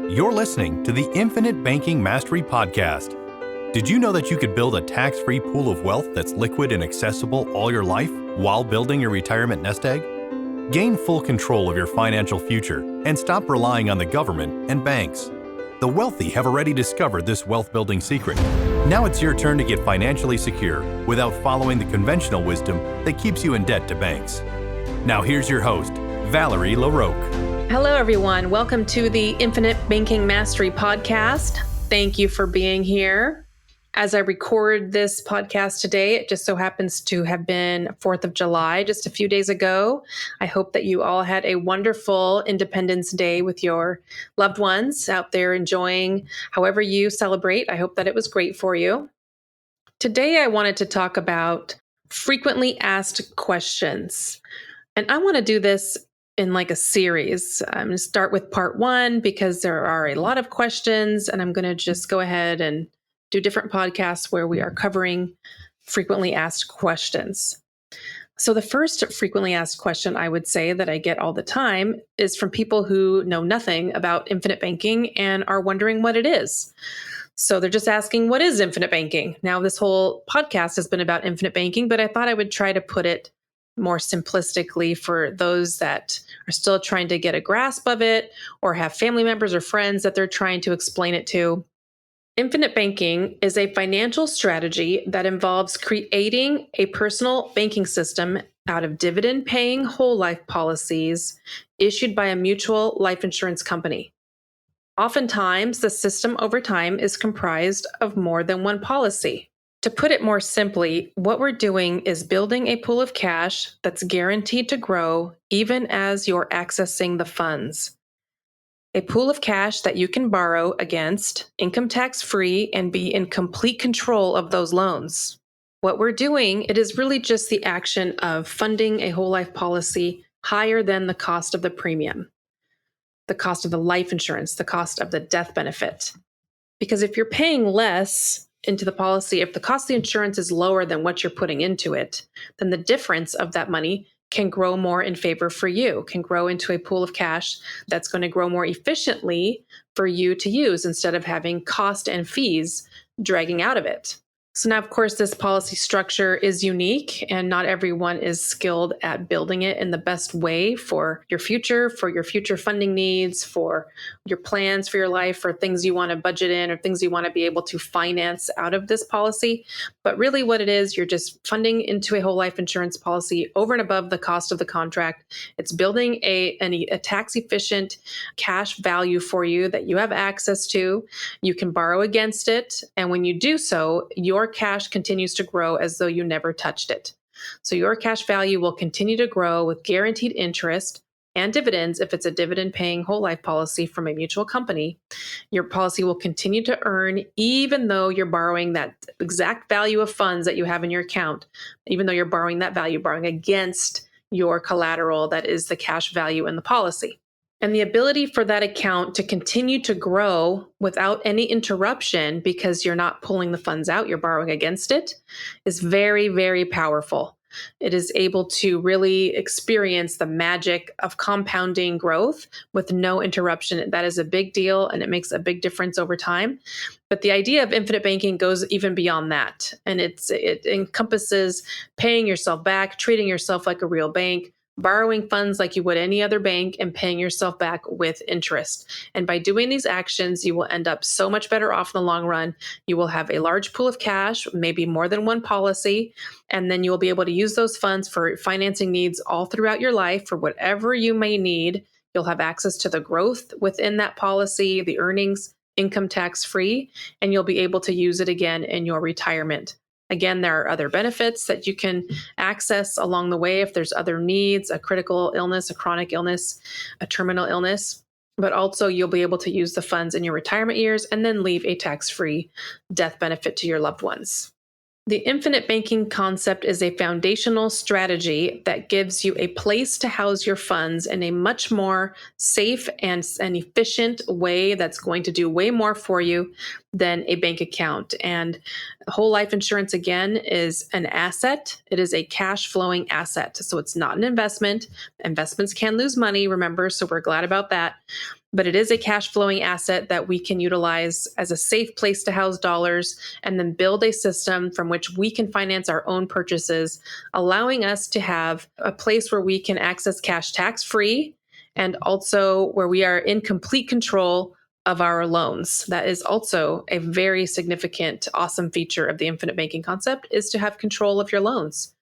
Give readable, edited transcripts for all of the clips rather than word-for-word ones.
You're listening to the Infinite Banking Mastery Podcast. Did you know that you could build a tax-free pool of wealth that's liquid and accessible all your life while building your retirement nest egg? Gain full control of your financial future and stop relying on the government and banks. The wealthy have already discovered this wealth-building secret. Now it's your turn to get financially secure without following the conventional wisdom that keeps you in debt to banks. Now here's your host, Valerie LaRocque. Hello, everyone. Welcome to the Infinite Banking Mastery Podcast. Thank you for being here. As I record this podcast today, it just so happens to have been 4th of July, just a few days ago. I hope that you all had a wonderful Independence Day with your loved ones out there enjoying however you celebrate. I hope that it was great for you. Today, I wanted to talk about frequently asked questions. And I want to do this in like a series. I'm going to start with part 1 because there are a lot of questions, and I'm going to just go ahead and do different podcasts where we are covering frequently asked questions. So the first frequently asked question I would say that I get all the time is from people who know nothing about infinite banking and are wondering what it is. So they're just asking, what is infinite banking? Now, this whole podcast has been about infinite banking, but I thought I would try to put it more simplistically for those that are still trying to get a grasp of it or have family members or friends that they're trying to explain it to. Infinite banking is a financial strategy that involves creating a personal banking system out of dividend-paying whole life policies issued by a mutual life insurance company. Oftentimes, the system over time is comprised of more than one policy. To put it more simply, what we're doing is building a pool of cash that's guaranteed to grow even as you're accessing the funds. A pool of cash that you can borrow against, income tax free, and be in complete control of those loans. What we're doing, it is really just the action of funding a whole life policy higher than the cost of the premium, the cost of the life insurance, the cost of the death benefit. Because if you're paying less into the policy, if the cost of the insurance is lower than what you're putting into it, then the difference of that money can grow more in favor for you, can grow into a pool of cash that's going to grow more efficiently for you to use instead of having cost and fees dragging out of it. So now, of course, this policy structure is unique and not everyone is skilled at building it in the best way for your future funding needs, for your plans for your life, for things you want to budget in or things you want to be able to finance out of this policy. But really what it is, you're just funding into a whole life insurance policy over and above the cost of the contract. It's building a tax efficient cash value for you that you have access to. You can borrow against it. And when you do so, your cash continues to grow as though you never touched it. So your cash value will continue to grow with guaranteed interest and dividends if it's a dividend-paying whole life policy from a mutual company. Your policy will continue to earn even though you're borrowing that exact value of funds that you have in your account, even though you're borrowing that value, borrowing against your collateral that is the cash value in the policy. And the ability for that account to continue to grow without any interruption because you're not pulling the funds out, you're borrowing against it, is very, very powerful. It is able to really experience the magic of compounding growth with no interruption. That is a big deal, and it makes a big difference over time. But the idea of infinite banking goes even beyond that. And it encompasses paying yourself back, treating yourself like a real bank, borrowing funds like you would any other bank, and paying yourself back with interest. And by doing these actions, you will end up so much better off in the long run. You will have a large pool of cash, maybe more than one policy, and then you will be able to use those funds for financing needs all throughout your life for whatever you may need. You'll have access to the growth within that policy, the earnings, income tax free, and you'll be able to use it again in your retirement. Again, there are other benefits that you can access along the way if there's other needs, a critical illness, a chronic illness, a terminal illness, but also you'll be able to use the funds in your retirement years and then leave a tax-free death benefit to your loved ones. The infinite banking concept is a foundational strategy that gives you a place to house your funds in a much more safe and efficient way that's going to do way more for you than a bank account. And whole life insurance, again, is an asset. It is a cash flowing asset. So it's not an investment. Investments can lose money, remember, so we're glad about that. but it is a cash flowing asset that we can utilize as a safe place to house dollars and then build a system from which we can finance our own purchases, allowing us to have a place where we can access cash tax free and also where we are in complete control of our loans. That is also a very significant, awesome feature of the infinite banking concept, is to have control of your loans.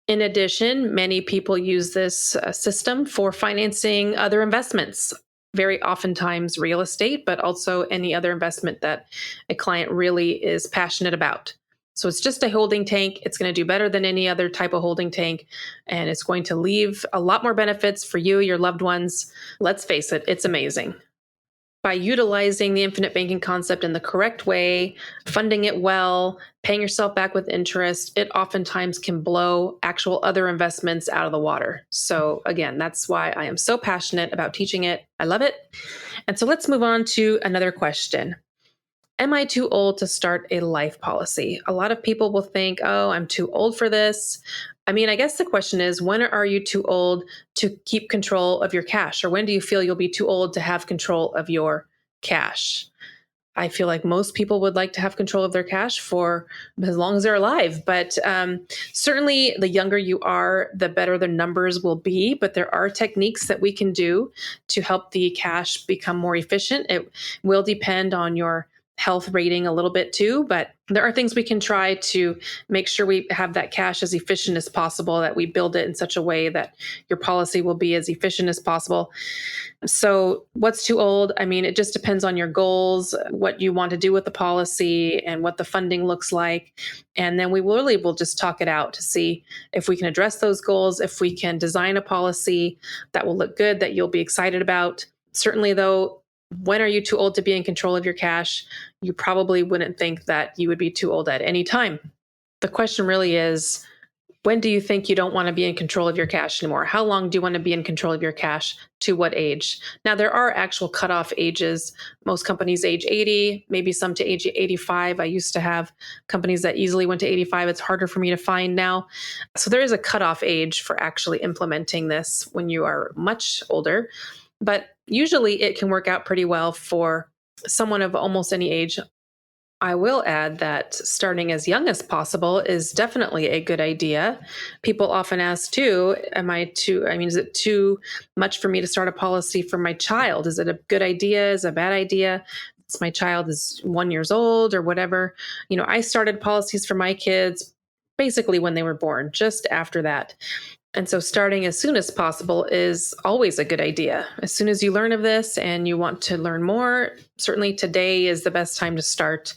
In addition, many people use this system for financing other investments, very oftentimes real estate, but also any other investment that a client really is passionate about. So it's just a holding tank. It's going to do better than any other type of holding tank, and it's going to leave a lot more benefits for you, your loved ones. Let's face it, it's amazing. By utilizing the infinite banking concept in the correct way, funding it well, paying yourself back with interest, it oftentimes can blow actual other investments out of the water. So again, that's why I am so passionate about teaching it. I love it. And so let's move on to another question. Am I too old to start a life policy? A lot of people will think, oh, I'm too old for this. I mean, I guess the question is, when are you too old to keep control of your cash? Or when do you feel you'll be too old to have control of your cash? I feel like most people would like to have control of their cash for as long as they're alive. But certainly the younger you are, the better the numbers will be. But there are techniques that we can do to help the cash become more efficient. It will depend on your health rating a little bit too, but there are things we can try to make sure we have that cash as efficient as possible, that we build it in such a way that your policy will be as efficient as possible. So what's too old? I mean, it just depends on your goals, what you want to do with the policy and what the funding looks like. And then we will just talk it out to see if we can address those goals, if we can design a policy that will look good, that you'll be excited about. Certainly though, when are you too old to be in control of your cash? You probably wouldn't think that you would be too old at any time. The question really is, when do you think you don't want to be in control of your cash anymore? How long do you want to be in control of your cash? To what age? Now, there are actual cutoff ages. Most companies age 80, maybe some to age 85. I used to have companies that easily went to 85. It's harder for me to find now. So there is a cutoff age for actually implementing this when you are much older. But usually it can work out pretty well for someone of almost any age. I will add that starting as young as possible is definitely a good idea. People often ask too, is it too much for me to start a policy for my child? Is it a good idea? Is it a bad idea? My child is 1 year old or whatever. I started policies for my kids basically when they were born, just after that. And so starting as soon as possible is always a good idea. As soon as you learn of this and you want to learn more, certainly today is the best time to start.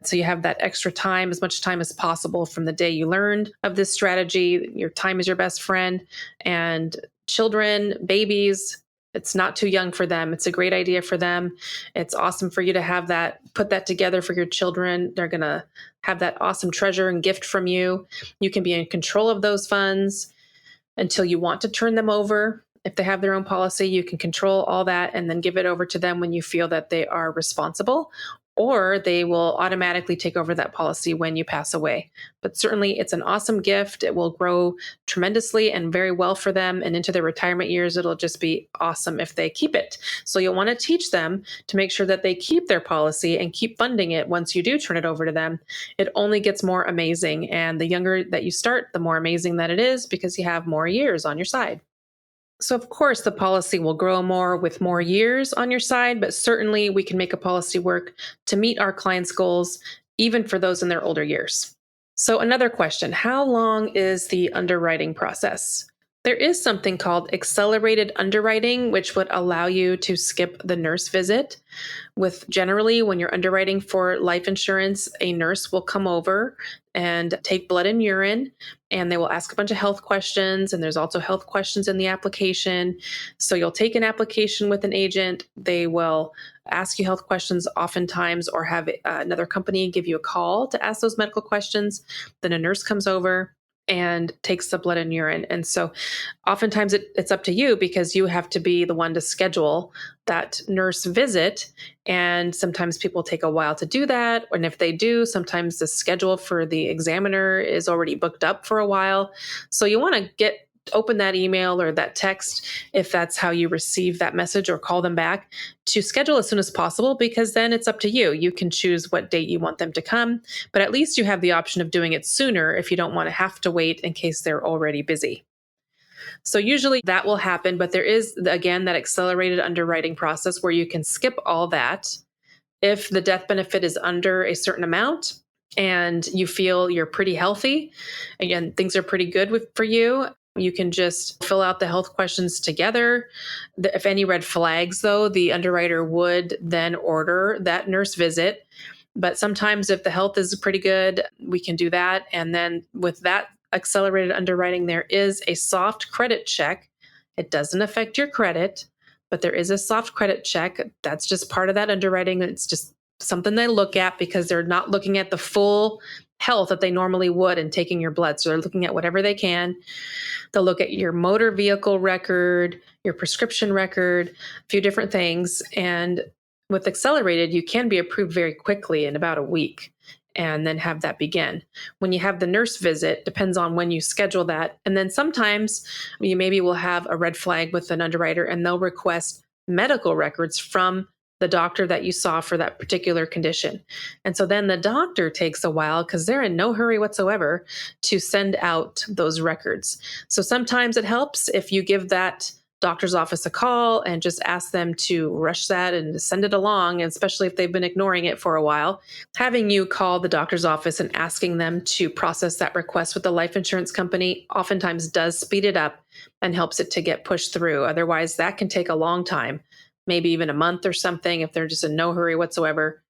So you have that extra time, as much time as possible from the day you learned of this strategy. Your time is your best friend. And children, babies, it's not too young for them. It's a great idea for them. It's awesome for you to have that, put that together for your children. They're going to have that awesome treasure and gift from you. You can be in control of those funds until you want to turn them over. If they have their own policy, you can control all that and then give it over to them when you feel that they are responsible, or they will automatically take over that policy when you pass away. But certainly it's an awesome gift. It will grow tremendously and very well for them. And into their retirement years, it'll just be awesome if they keep it. So you'll want to teach them to make sure that they keep their policy and keep funding it once you do turn it over to them. It only gets more amazing. And the younger that you start, the more amazing that it is, because you have more years on your side. So of course, the policy will grow more with more years on your side, but certainly we can make a policy work to meet our clients' goals, even for those in their older years. So another question, how long is the underwriting process? There is something called accelerated underwriting, which would allow you to skip the nurse visit. Generally, when you're underwriting for life insurance, a nurse will come over and take blood and urine, and they will ask a bunch of health questions. And there's also health questions in the application. So you'll take an application with an agent. They will ask you health questions oftentimes, or have another company give you a call to ask those medical questions. Then a nurse comes over and takes the blood and urine. And so oftentimes it's up to you, because you have to be the one to schedule that nurse visit. And sometimes people take a while to do that. And if they do, sometimes the schedule for the examiner is already booked up for a while. So you want to get open that email or that text if that's how you receive that message, or call them back to schedule as soon as possible, because then it's up to you. You can choose what date you want them to come, but at least you have the option of doing it sooner if you don't want to have to wait in case they're already busy. So usually that will happen, but there is, again, that accelerated underwriting process where you can skip all that. If the death benefit is under a certain amount and you feel you're pretty healthy, again, things are pretty good for you, you can just fill out the health questions together. If any red flags, though, the underwriter would then order that nurse visit. But sometimes if the health is pretty good, we can do that. And then with that accelerated underwriting, there is a soft credit check. It doesn't affect your credit, but there is a soft credit check. That's just part of that underwriting. It's just something they look at because they're not looking at the full health that they normally would and taking your blood. So they're looking at whatever they can. They'll look at your motor vehicle record, your prescription record, a few different things. And with accelerated, you can be approved very quickly in about a week and then have that begin. When you have the nurse visit, depends on when you schedule that. And then sometimes you maybe will have a red flag with an underwriter and they'll request medical records from the doctor that you saw for that particular condition. And so then the doctor takes a while because they're in no hurry whatsoever to send out those records. So sometimes it helps if you give that doctor's office a call and just ask them to rush that and send it along, and especially if they've been ignoring it for a while. Having you call the doctor's office and asking them to process that request with the life insurance company oftentimes does speed it up and helps it to get pushed through. Otherwise, that can take a long time, maybe even a month or something if they're just in no hurry whatsoever.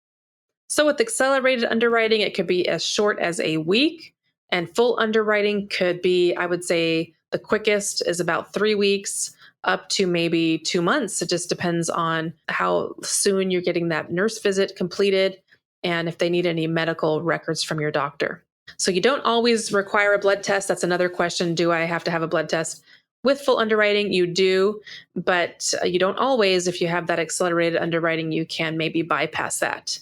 So with accelerated underwriting, it could be as short as a week, and full underwriting could be, I would say, the quickest is about 3 weeks up to maybe 2 months. It just depends on how soon you're getting that nurse visit completed and if they need any medical records from your doctor. So you don't always require a blood test. That's another question. Do I have to have a blood test? With full underwriting, you do, but you don't always. If you have that accelerated underwriting, you can maybe bypass that.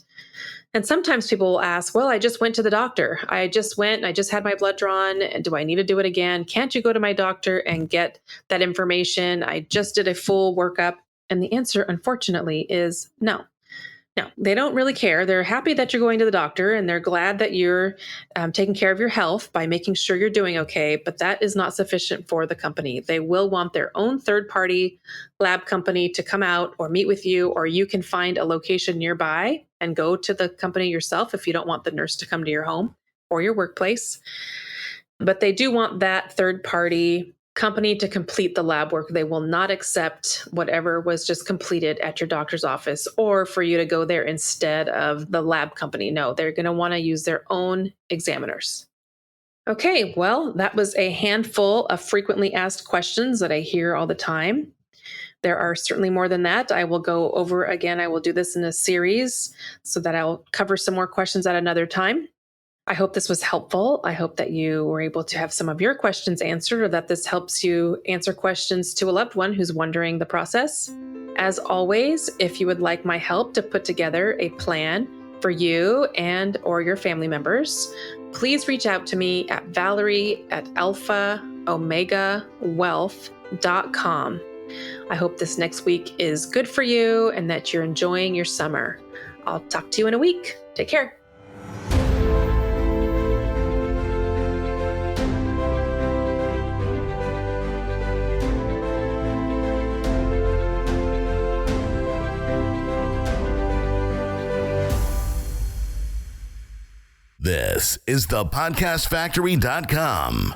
And sometimes people will ask, well, I just went to the doctor. I just had my blood drawn. Do I need to do it again? Can't you go to my doctor and get that information? I just did a full workup. And the answer, unfortunately, is no. No, they don't really care. They're happy that you're going to the doctor and they're glad that you're taking care of your health by making sure you're doing okay. But that is not sufficient for the company. They will want their own third-party lab company to come out or meet with you, or you can find a location nearby and go to the company yourself if you don't want the nurse to come to your home or your workplace. But they do want that third-party company to complete the lab work. They will not accept whatever was just completed at your doctor's office or for you to go there instead of the lab company. No, they're going to want to use their own examiners. Okay, well, that was a handful of frequently asked questions that I hear all the time. There are certainly more than that. I will go over again. I will do this in a series so that I'll cover some more questions at another time. I hope this was helpful. I hope that you were able to have some of your questions answered, or that this helps you answer questions to a loved one who's wondering the process. As always, if you would like my help to put together a plan for you and or your family members, please reach out to me at Valerie@alphaomegawealth.com. I hope this next week is good for you and that you're enjoying your summer. I'll talk to you in a week. Take care. This is the podcastfactory.com.